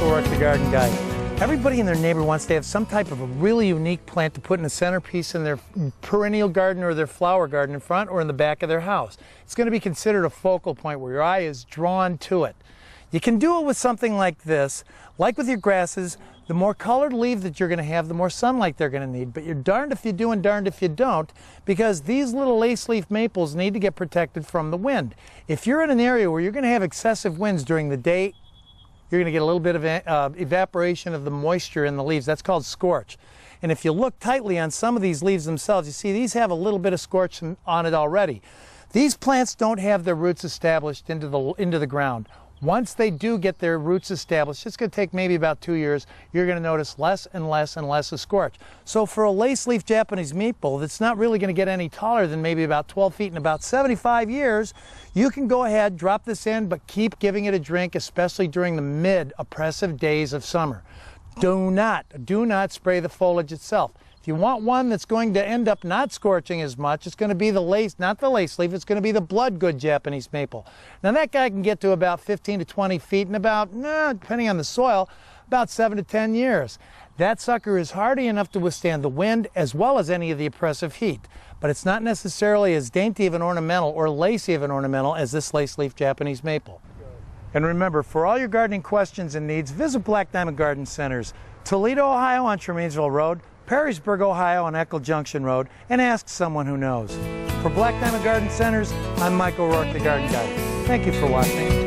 O'Rourke, the Garden Guy. Everybody and their neighbor wants to have some type of a really unique plant to put in a centerpiece in their perennial garden or their flower garden in front or in the back of their house. It's going to be considered a focal point where your eye is drawn to it. You can do it with something like this. Like with your grasses, the more colored leaf that you're going to have, the more sunlight they're going to need. But you're darned if you do and darned if you don't, because these little lace leaf maples need to get protected from the wind. If you're in an area where you're going to have excessive winds during the day, you're going to get a little bit of evaporation of the moisture in the leaves. That's called scorch. And if you look tightly on some of these leaves themselves, you see these have a little bit of scorch on it already. These plants don't have their roots established into the ground. Once they do get their roots established, it's going to take maybe about 2 years, you're going to notice less and less and less of scorch. So for a lace leaf Japanese maple that's not really going to get any taller than maybe about 12 feet in about 75 years, you can go ahead, drop this in, but keep giving it a drink, especially during the mid-oppressive days of summer. Do not spray the foliage itself. If you want one that's going to end up not scorching as much, it's going to be the lace, not the lace leaf, it's going to be the bloodgood Japanese maple. Now that guy can get to about 15 to 20 feet in about, depending on the soil, about 7 to 10 years. That sucker is hardy enough to withstand the wind as well as any of the oppressive heat. But it's not necessarily as dainty of an ornamental or lacy of an ornamental as this lace leaf Japanese maple. And remember, for all your gardening questions and needs, visit Black Diamond Garden Centers, Toledo, Ohio on Tremainsville Road, Perrysburg, Ohio on Echo Junction Road, and ask someone who knows. For Black Diamond Garden Centers, I'm Mike O'Rourke, the Garden Guy. Thank you for watching.